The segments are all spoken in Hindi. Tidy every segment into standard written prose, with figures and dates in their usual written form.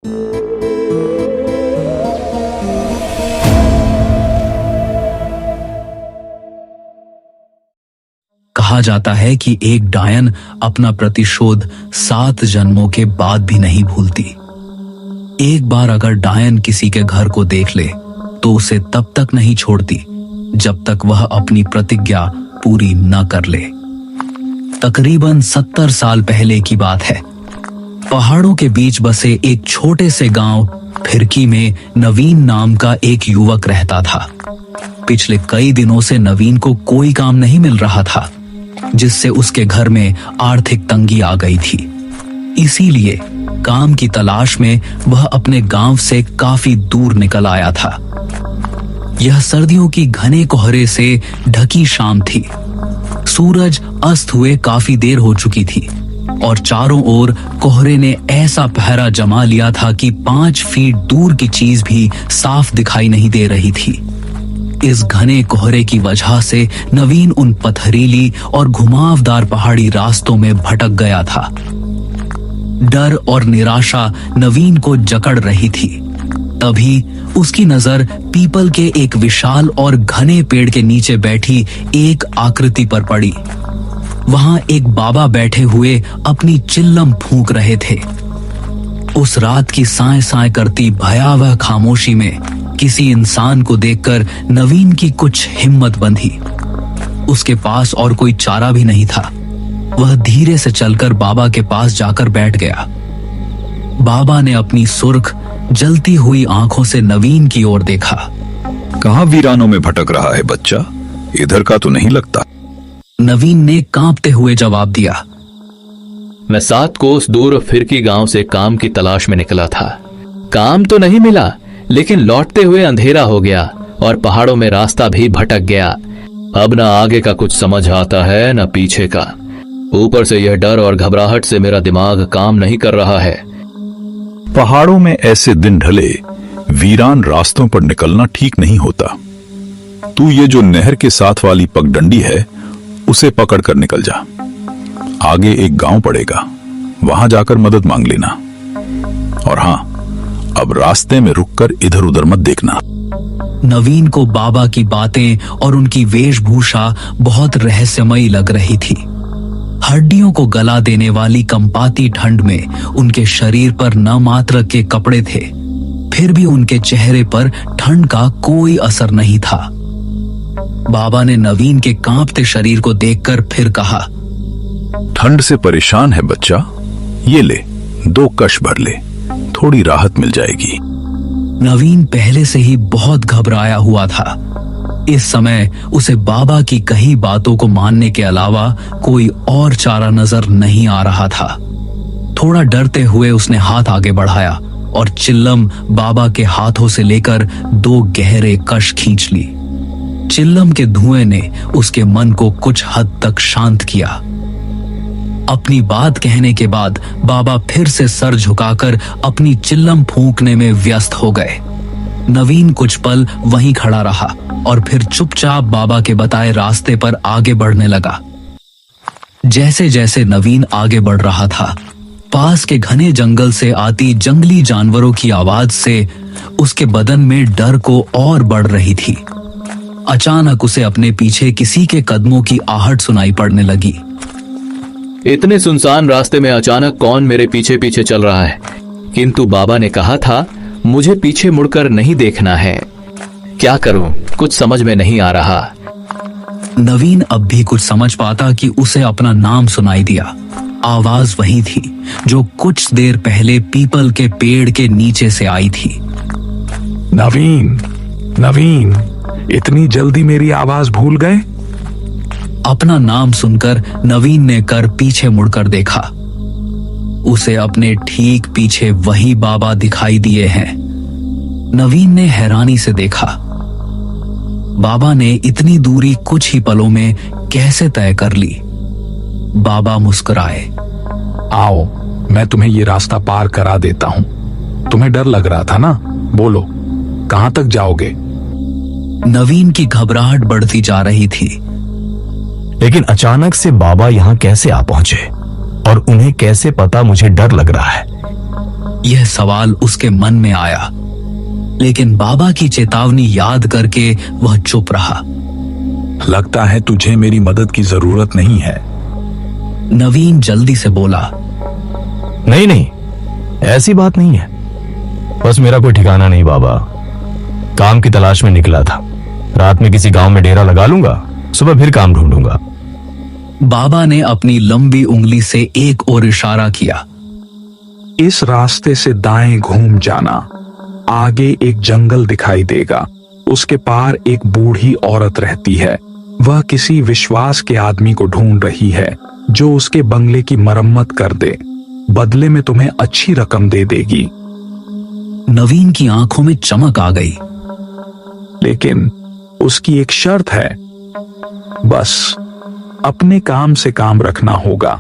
कहा जाता है कि एक डायन अपना प्रतिशोध 7 जन्मों के बाद भी नहीं भूलती। एक बार अगर डायन किसी के घर को देख ले तो उसे तब तक नहीं छोड़ती जब तक वह अपनी प्रतिज्ञा पूरी न कर ले। तकरीबन 70 साल पहले की बात है। पहाड़ों के बीच बसे एक छोटे से गांव फिरकी में नवीन नाम का एक युवक रहता था। पिछले कई दिनों से नवीन को कोई काम नहीं मिल रहा था, जिससे उसके घर में आर्थिक तंगी आ गई थी। इसीलिए काम की तलाश में वह अपने गांव से काफी दूर निकल आया था। यह सर्दियों की घने कोहरे से ढकी शाम थी। सूरज अस्त हुए काफी देर हो चुकी थी और चारों ओर कोहरे ने ऐसा पहरा जमा लिया था कि 5 फीट दूर की चीज भी साफ दिखाई नहीं दे रही थी। इस घने कोहरे की वजह से नवीन उन पथरीली और घुमावदार पहाड़ी रास्तों में भटक गया था। डर और निराशा नवीन को जकड़ रही थी। तभी उसकी नजर पीपल के एक विशाल और घने पेड़ के नीचे बैठी एक आकृति पर पड़ी। वहां एक बाबा बैठे हुए अपनी चिल्लम फूंक रहे थे। उस रात की साए साए करती भयावह खामोशी में किसी इंसान को देखकर नवीन की कुछ हिम्मत बंधी। उसके पास और कोई चारा भी नहीं था। वह धीरे से चलकर बाबा के पास जाकर बैठ गया। बाबा ने अपनी सुर्ख जलती हुई आंखों से नवीन की ओर देखा। कहां वीरानों में भटक रहा है बच्चा? इधर का तो नहीं लगता। नवीन ने कांपते हुए जवाब दिया, मैं 7 कोस दूर फिरकी गांव से काम की तलाश में निकला था। काम तो नहीं मिला, लेकिन लौटते हुए अंधेरा हो गया और पहाड़ों में रास्ता भी भटक गया। अब ना आगे का कुछ समझ आता है न पीछे का। ऊपर से यह डर और घबराहट से मेरा दिमाग काम नहीं कर रहा है। पहाड़ों में ऐसे दिन ढले वीरान रास्तों पर निकलना ठीक नहीं होता। तू ये जो नहर के साथ वाली पगडंडी है उसे पकड़ कर निकल जा। आगे एक गांव पड़ेगा, वहां जाकर मदद मांग लेना। और हां, अब रास्ते में रुककर इधर उधर मत देखना। नवीन को बाबा की बातें और उनकी वेशभूषा बहुत रहस्यमयी लग रही थी। हड्डियों को गला देने वाली कंपाती ठंड में उनके शरीर पर न मात्र के कपड़े थे, फिर भी उनके चेहरे पर ठंड का कोई असर नहीं था। बाबा ने नवीन के कांपते शरीर को देखकर फिर कहा, ठंड से परेशान है बच्चा, ये ले 2 कश भर ले, थोड़ी राहत मिल जाएगी। नवीन पहले से ही बहुत घबराया हुआ था। इस समय उसे बाबा की कही बातों को मानने के अलावा कोई और चारा नजर नहीं आ रहा था। थोड़ा डरते हुए उसने हाथ आगे बढ़ाया और चिल्लम बाबा के हाथों से लेकर 2 गहरे कश खींच ली। चिल्लम के धुएं ने उसके मन को कुछ हद तक शांत किया। अपनी बात कहने के बाद बाबा फिर से सर झुकाकर अपनी चिल्लम फूंकने में व्यस्त हो गए। नवीन कुछ पल वहीं खड़ा रहा और फिर चुपचाप बाबा के बताए रास्ते पर आगे बढ़ने लगा। जैसे जैसे नवीन आगे बढ़ रहा था, पास के घने जंगल से आती जंगली जानवरों की आवाज से उसके बदन में डर को और बढ़ रही थी। अचानक उसे अपने पीछे किसी के कदमों की आहट सुनाई पड़ने लगी। इतने सुनसान रास्ते में अचानक कौन मेरे पीछे पीछे चल रहा है? किंतु बाबा ने कहा था मुझे पीछे मुड़कर नहीं देखना है। क्या करूं, कुछ समझ में नहीं आ रहा। नवीन अब भी कुछ समझ पाता कि उसे अपना नाम सुनाई दिया। आवाज वही थी जो कुछ देर पहले पीपल के पेड़ के नीचे से आई थी। नवीन, नवीन, इतनी जल्दी मेरी आवाज भूल गए? अपना नाम सुनकर नवीन ने कर पीछे मुड़कर देखा। उसे अपने ठीक पीछे वही बाबा दिखाई दिए हैं। नवीन ने हैरानी से देखा। बाबा ने इतनी दूरी कुछ ही पलों में कैसे तय कर ली? बाबा मुस्कुराए। आओ, मैं तुम्हें ये रास्ता पार करा देता हूं। तुम्हें डर लग रहा था ना? बोलो, कहां तक जाओगे? नवीन की घबराहट बढ़ती जा रही थी। लेकिन अचानक से बाबा यहां कैसे आ पहुंचे और उन्हें कैसे पता मुझे डर लग रहा है? यह सवाल उसके मन में आया, लेकिन बाबा की चेतावनी याद करके वह चुप रहा। लगता है तुझे मेरी मदद की जरूरत नहीं है। नवीन जल्दी से बोला। नहीं नहीं, ऐसी बात नहीं है। बस मेरा कोई ठिकाना नहीं बाबा, काम की तलाश में निकला था। रात में किसी गांव में डेरा लगा लूंगा, सुबह फिर काम ढूंढूंगा। बाबा ने अपनी लंबी उंगली से एक और इशारा किया। इस रास्ते से दाएं घूम जाना, आगे एक जंगल दिखाई देगा। उसके पार एक बूढ़ी औरत रहती है। वह किसी विश्वास के आदमी को ढूंढ रही है जो उसके बंगले की मरम्मत कर दे। बदले में तुम्हें अच्छी रकम दे देगी। नवीन की आंखों में चमक आ गई। लेकिन उसकी एक शर्त है, बस अपने काम से काम रखना होगा।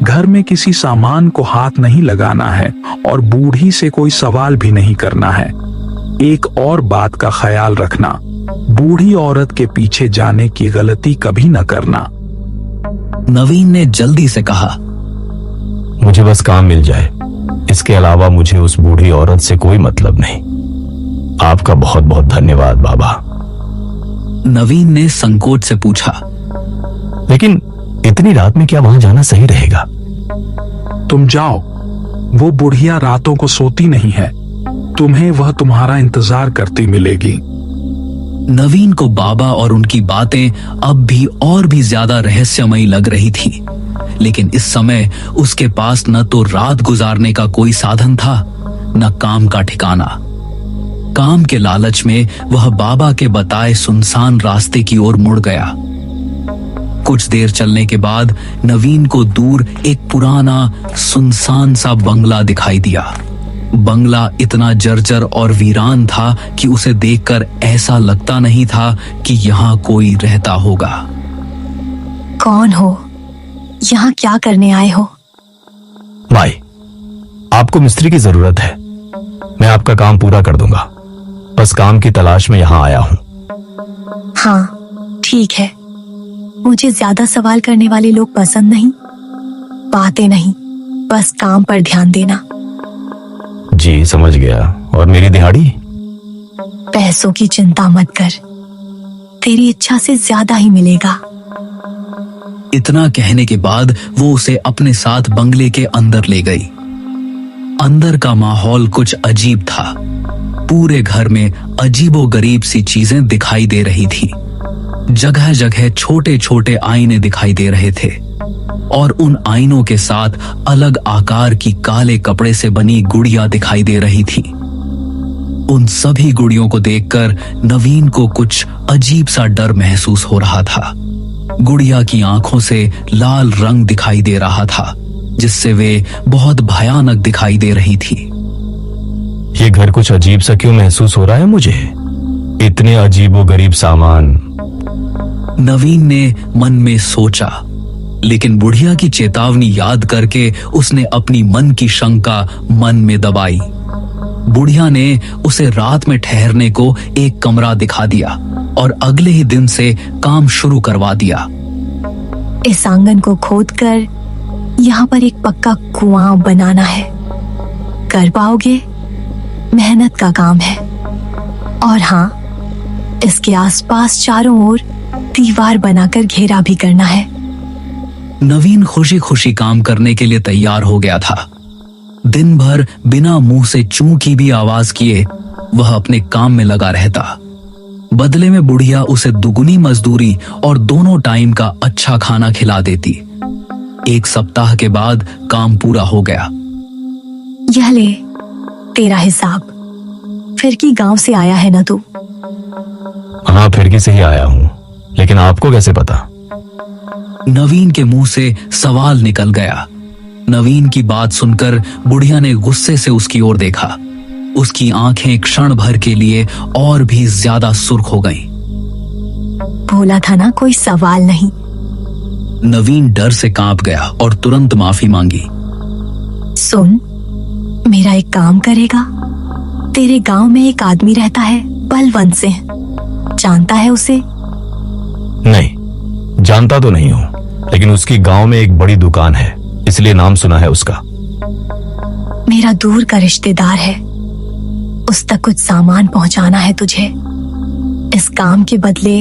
घर में किसी सामान को हाथ नहीं लगाना है और बूढ़ी से कोई सवाल भी नहीं करना है। एक और बात का ख्याल रखना, बूढ़ी औरत के पीछे जाने की गलती कभी न करना। नवीन ने जल्दी से कहा। मुझे बस काम मिल जाए, इसके अलावा मुझे उस बूढ़ी औरत से कोई मतलब नहीं। आपका बहुत बहुत धन्यवाद बाबा। नवीन ने संकोच से पूछा। लेकिन इतनी रात में क्या वहां जाना सही रहेगा? तुम जाओ, वो बुढ़िया रातों को सोती नहीं है। तुम्हें वह तुम्हारा इंतजार करती मिलेगी। नवीन को बाबा और उनकी बातें अब भी और भी ज्यादा रहस्यमयी लग रही थी, लेकिन इस समय उसके पास न तो रात गुजारने का कोई साधन था, न काम का ठिकाना। काम के लालच में वह बाबा के बताए सुनसान रास्ते की ओर मुड़ गया। कुछ देर चलने के बाद नवीन को दूर एक पुराना सुनसान सा बंगला दिखाई दिया। बंगला इतना जर्जर और वीरान था कि उसे देखकर ऐसा लगता नहीं था कि यहाँ कोई रहता होगा। कौन हो? यहाँ क्या करने आए हो? भाई, आपको मिस्त्री की जरूरत है। मैं आपका काम पूरा कर दूंगा। बस काम की तलाश में यहाँ आया हूँ। हाँ, ठीक है। मुझे ज्यादा सवाल करने वाले लोग पसंद नहीं। बातें नहीं, बस काम पर ध्यान देना। जी समझ गया। और मेरी दिहाड़ी? पैसों की चिंता मत कर, तेरी इच्छा से ज्यादा ही मिलेगा। इतना कहने के बाद वो उसे अपने साथ बंगले के अंदर ले गई। अंदर का माहौल कुछ अजीब था। पूरे घर में अजीबोगरीब सी चीजें दिखाई दे रही थी। जगह जगह छोटे छोटे आईने दिखाई दे रहे थे और उन आईनों के साथ अलग आकार की काले कपड़े से बनी गुड़िया दिखाई दे रही थी। उन सभी गुड़ियों को देखकर नवीन को कुछ अजीब सा डर महसूस हो रहा था। गुड़िया की आंखों से लाल रंग दिखाई दे रहा था, जिससे वे बहुत भयानक दिखाई दे रही थी। ये घर कुछ अजीब सा क्यों महसूस हो रहा है मुझे? इतने अजीबोगरीब सामान। नवीन ने मन में सोचा, लेकिन बुढ़िया की चेतावनी याद करके उसने अपनी मन की शंका मन में दबाई। बुढ़िया ने उसे रात में ठहरने को एक कमरा दिखा दिया और अगले ही दिन से काम शुरू करवा दिया। इस आंगन को खोदकर यहाँ पर एक पक्का कुआं बनाना है। कर पाओगे? मेहनत का काम है। और हाँ, इसके आसपास चारों ओर दीवार बनाकर घेरा भी करना है। नवीन खुशी खुशी काम करने के लिए तैयार हो गया था। दिन भर बिना मुंह से चूं की भी आवाज किए वह अपने काम में लगा रहता। बदले में बुढ़िया उसे दुगुनी मजदूरी और दोनों टाइम का अच्छा खाना खिला देती। एक सप्ताह के बाद काम पूरा हो गया। यह ले तेरा हिसाब। फिरकी गांव से आया है ना तू? हाँ, फिरकी से ही आया हूँ, लेकिन आपको कैसे पता? नवीन के मुंह से सवाल निकल गया। नवीन की बात सुनकर बुढ़िया ने गुस्से से उसकी ओर देखा। उसकी आंखें क्षण भर के लिए और भी ज्यादा सुर्ख हो गईं। बोला था ना, कोई सवाल नहीं। नवीन डर से कांप गया और तुरंत माफी मांगी। सुन, मेरा एक काम करेगा? तेरे गांव में एक आदमी रहता है, बलवंत सिंह। जानता है उसे? नहीं, जानता तो नहीं हूं, लेकिन उसकी गांव में एक बड़ी दुकान है, इसलिए नाम सुना है उसका। मेरा दूर का रिश्तेदार है, उस तक कुछ सामान पहुंचाना है तुझे। इस काम के बदले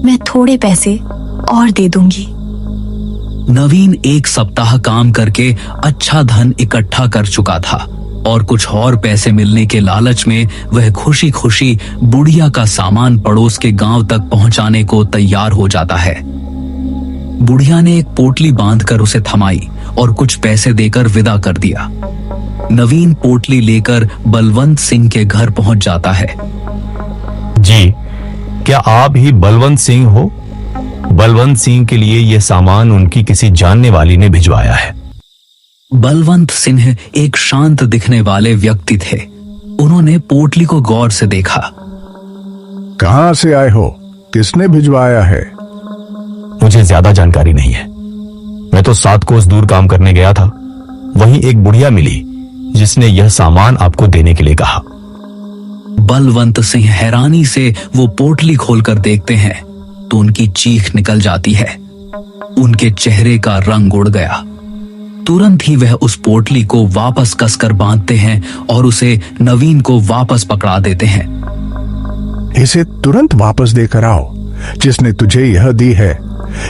मैं थोड़े पैसे और दे दूंगी। नवीन 1 सप्ताह काम करके अच्छा धन इकट्ठा कर चुका था और कुछ और पैसे मिलने के लालच में वह खुशी खुशी बुढ़िया का सामान पड़ोस के गांव तक पहुंचाने को तैयार हो जाता है। बुढ़िया ने एक पोटली बांधकर उसे थमाई और कुछ पैसे देकर विदा कर दिया। नवीन पोटली लेकर बलवंत सिंह के घर पहुंच जाता है। जी, क्या आप ही बलवंत सिंह हो? बलवंत सिंह के लिए यह सामान उनकी किसी जानने वाली ने भिजवाया है। बलवंत सिंह एक शांत दिखने वाले व्यक्ति थे। उन्होंने पोटली को गौर से देखा। कहां से आए हो? किसने भिजवाया है? मुझे ज्यादा जानकारी नहीं है। मैं तो 7 कोस दूर काम करने गया था। वहीं एक बुढ़िया मिली जिसने यह सामान आपको देने के लिए कहा। बलवंत सिंह हैरानी से वो पोटली खोलकर देखते हैं तो उनकी चीख निकल जाती है। उनके चेहरे का रंग उड़ गया। तुरंत ही वह उस पोटली को वापस कसकर बांधते हैं और उसे नवीन को वापस पकड़ा देते हैं। इसे तुरंत वापस देकर आओ। जिसने तुझे यह दी है,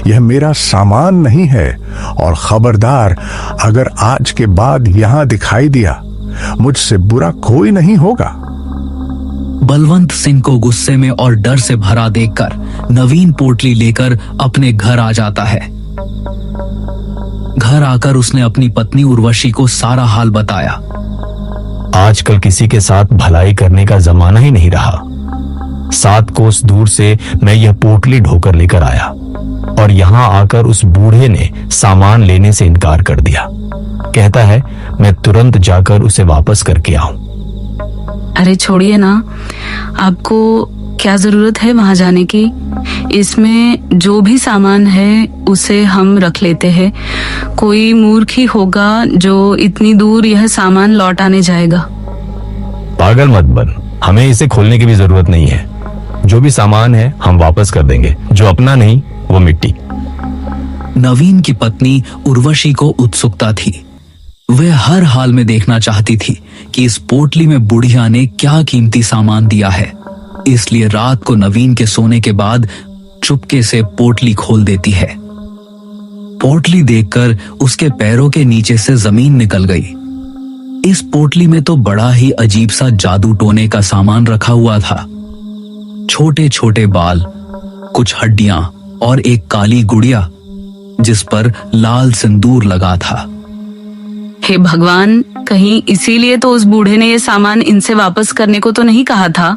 यह मेरा सामान नहीं है, और खबरदार, अगर आज के बाद यहां दिखाई दिया, मुझसे बुरा कोई नहीं होगा। बलवंत सिंह को गुस्से में और डर से भरा देखकर नवीन पोटली लेकर अपने घर आ जाता है। घर आकर उसने अपनी पत्नी उर्वशी को सारा हाल बताया। आजकल किसी के साथ भलाई करने का जमाना ही नहीं रहा। 7 कोस दूर से मैं यह पोटली ढोकर लेकर आया और यहां आकर उस बूढ़े ने सामान लेने से इनकार कर दिया। कहता है मैं तुरंत जाकर उसे वापस करके आऊं। अरे छोड़िए ना, आपको क्या जरूरत है वहां जाने की? इसमें जो भी सामान है उसे हम रख लेते हैं। कोई मूर्ख ही होगा जो इतनी दूर यह सामान लौटाने जाएगा। पागल मत बन, हमें इसे खोलने की भी जरूरत नहीं है। जो भी सामान है हम वापस कर देंगे, जो अपना नहीं वो मिट्टी। नवीन की पत्नी उर्वशी को उत्सुकता थी। वह हर हाल में देखना चाहती थी कि इस पोटली में बुढ़िया ने क्या कीमती सामान दिया है। इसलिए रात को नवीन के सोने के बाद चुपके से पोटली खोल देती है। पोटली देखकर उसके पैरों के नीचे से जमीन निकल गई। इस पोटली में तो बड़ा ही अजीब सा जादू टोने का सामान रखा हुआ था। छोटे छोटे बाल, कुछ हड्डियां और एक काली गुड़िया जिस पर लाल सिंदूर लगा था। हे भगवान, कहीं इसीलिए तो उस बूढ़े ने ये सामान इनसे वापस करने को तो नहीं कहा था।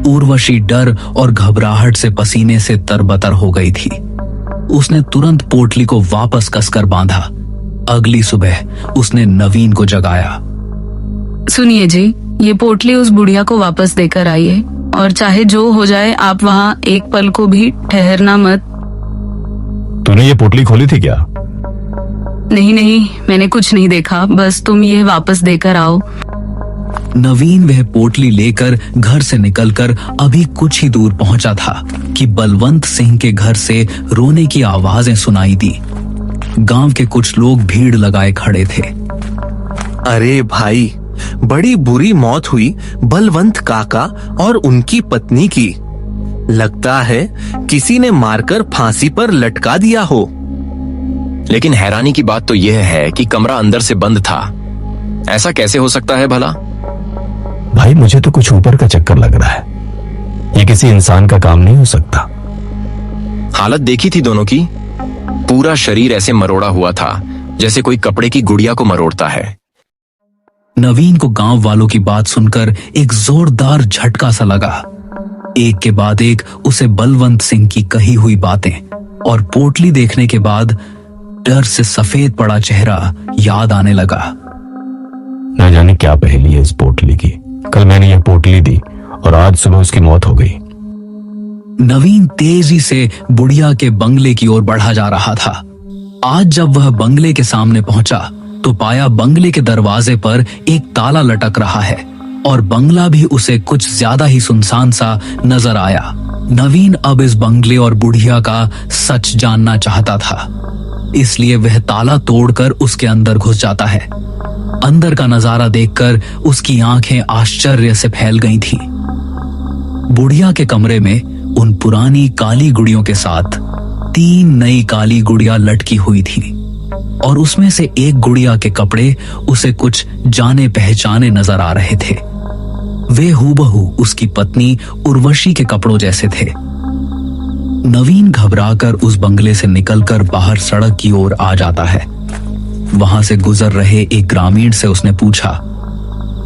उर्वशी डर और घबराहट से पसीने से तरबतर हो गई थी। उसने तुरंत पोटली को वापस कसकर बांधा। अगली सुबह उसने नवीन को जगाया। सुनिए जी, ये पोटली उस बुढ़िया को वापस देकर आइए, और चाहे जो हो जाए आप वहाँ एक पल को भी ठहरना मत। तूने ये पोटली खोली थी क्या? नहीं, मैंने कुछ नहीं देखा, बस तुम ये वापस देकर आओ। नवीन वह पोटली लेकर घर से निकलकर अभी कुछ ही दूर पहुंचा था कि बलवंत सिंह के घर से रोने की आवाजें सुनाई दी। गांव के कुछ लोग भीड़ लगाए खड़े थे। अरे भाई, बड़ी बुरी मौत हुई बलवंत काका और उनकी पत्नी की। लगता है किसी ने मारकर फांसी पर लटका दिया हो। लेकिन हैरानी की बात तो यह है कि कमरा अंदर से बंद था। ऐसा कैसे हो सकता है भला? भाई मुझे तो कुछ ऊपर का चक्कर लग रहा है। ये किसी इंसान का काम नहीं हो सकता। हालत देखी थी दोनों की। पूरा शरीर ऐसे मरोड़ा हुआ था जैसे कोई कपड़े की गुड़िया को मरोड़ता है। नवीन को गांव वालों की बात सुनकर एक जोरदार झटका सा लगा। एक के बाद एक उसे बलवंत सिंह की कही हुई बातें और पोटली देखने के बाद डर से सफेद पड़ा चेहरा याद आने लगा। न जाने क्या पहेली है इस पोटली की। कल मैंने यह पोटली दी और आज सुबह उसकी मौत हो गई। नवीन तेजी से बुढ़िया के बंगले की ओर बढ़ा जा रहा था। आज जब वह बंगले के सामने पहुंचा तो पाया बंगले के दरवाजे पर एक ताला लटक रहा है और बंगला भी उसे कुछ ज्यादा ही सुनसान सा नजर आया। नवीन अब इस बंगले और बुढ़िया का सच जानना चाहता था। इसलिए वह ताला तोड़कर उसके अंदर घुस जाता है। अंदर का नजारा देखकर उसकी आंखें आश्चर्य से फैल गई थीं। बुढ़िया के कमरे में उन पुरानी काली गुड़ियों के साथ 3 नई काली गुड़िया लटकी हुई थी और उसमें से एक गुड़िया के कपड़े उसे कुछ जाने पहचाने नजर आ रहे थे। वे हूबहू उसकी पत्नी उर्वशी के कपड़ों जैसे थे। नवीन घबराकर उस बंगले से निकलकर बाहर सड़क की ओर आ जाता है। वहां से गुजर रहे एक ग्रामीण से उसने पूछा,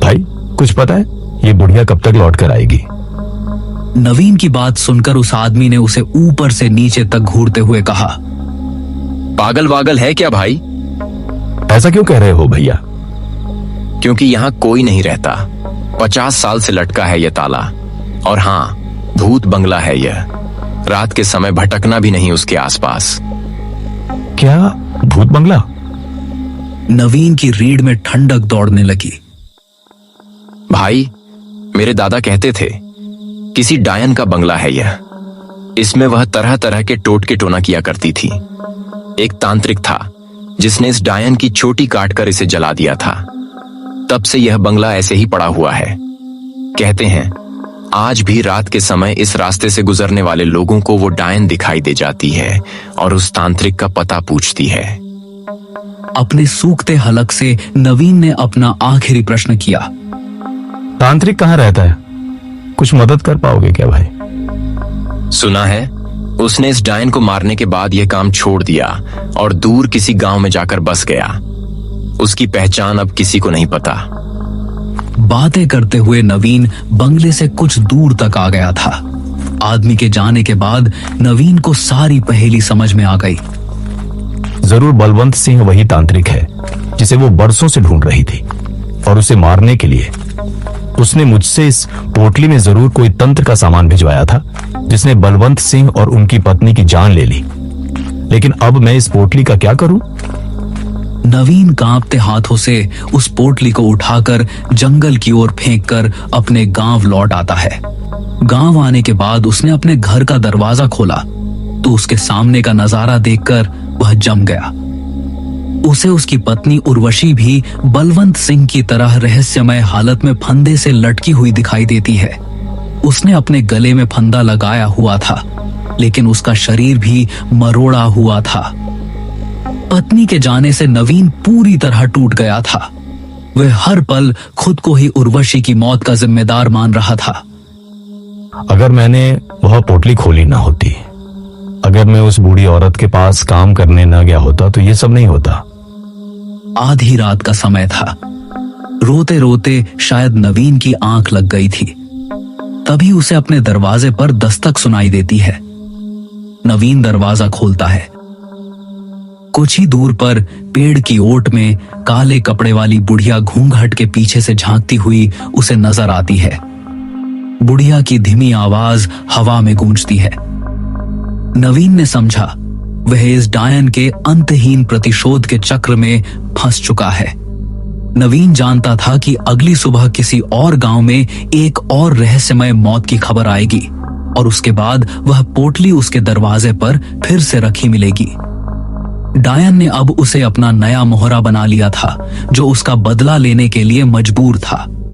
भाई कुछ पता है ये बुढ़िया कब तक लौट कर आएगी? नवीन की बात सुनकर उस आदमी ने उसे ऊपर से नीचे तक घूरते हुए कहा, पागल वागल है क्या भाई? ऐसा क्यों कह रहे हो भैया? क्योंकि यहाँ कोई नहीं रहता। 50 साल से लटका है यह ताला। और हाँ, भूत बंगला है यह। रात के समय भटकना भी नहीं उसके आसपास। क्या भूत बंगला? नवीन की रीढ़ में ठंडक दौड़ने लगी। भाई, मेरे दादा कहते थे किसी डायन का बंगला है यह। इसमें वह तरह तरह के टोटके टोना किया करती थी। एक तांत्रिक था जिसने इस डायन की चोटी काटकर इसे जला दिया था। तब से यह बंगला ऐसे ही पड़ा हुआ है। कहते हैं आज भी रात के समय इस रास्ते से गुजरने वाले लोगों को वो डायन दिखाई दे जाती है और उस तांत्रिक का पता पूछती है। अपने सूखते हलक से नवीन ने अपना आखिरी प्रश्न किया, तांत्रिक कहाँ रहता है? कुछ मदद कर पाओगे क्या भाई? सुना है उसने इस डायन को मारने के बाद यह काम छोड़ दिया और दूर किसी गांव में जाकर बस गया। उसकी पहचान अब किसी को नहीं पता। बातें करते हुए नवीन बंगले से कुछ दूर तक आ गया था। आदमी के जाने के बाद नवीन को सारी पहेली समझ में आ गई। जरूर बलवंत सिंह वही तांत्रिक है जिसे वो बरसों से ढूंढ रही थी, और उसे मारने के लिए उसने मुझसे इस पोटली में जरूर कोई तंत्र का सामान भिजवाया था जिसने बलवंत सिंह और उनकी पत्नी की जान ले ली। लेकिन अब मैं इस पोटली का क्या करूं? नवीन कांपते हाथों से उस पोटली को उठाकर जंगल की ओर फेंककर अपने गांव लौट आता है। गांव आने के बाद उसने अपने घर का दरवाजा खोला तो उसके सामने का नजारा देखकर वह जम गया। उसे उसकी पत्नी उर्वशी भी बलवंत सिंह की तरह रहस्यमय हालत में फंदे से लटकी हुई दिखाई देती है। उसने अपने गले में फंदा लगाया हुआ था, लेकिन उसका शरीर भी मरोड़ा हुआ था। पत्नी के जाने से नवीन पूरी तरह टूट गया था। वह हर पल खुद को ही उर्वशी की मौत का जिम्मेदार मान रहा था। अगर मैंने वह पोटली खोली ना होती, अगर मैं उस बूढ़ी औरत के पास काम करने न गया होता तो ये सब नहीं होता। आधी रात का समय था। रोते रोते शायद नवीन की आंख लग गई थी। तभी उसे अपने दरवाजे पर दस्तक सुनाई देती है। नवीन दरवाजा खोलता है। कुछ ही दूर पर पेड़ की ओट में काले कपड़े वाली बुढ़िया घूंघट के पीछे से झांकती हुई उसे नजर आती है। बुढ़िया की धीमी आवाज हवा में गूंजती है। नवीन ने समझा वह इस डायन के अंतहीन प्रतिशोध के चक्र में फंस चुका है। नवीन जानता था कि अगली सुबह किसी और गांव में एक और रहस्यमय मौत की खबर आएगी और उसके बाद वह पोटली उसके दरवाजे पर फिर से रखी मिलेगी। डायन ने अब उसे अपना नया मोहरा बना लिया था, जो उसका बदला लेने के लिए मजबूर था।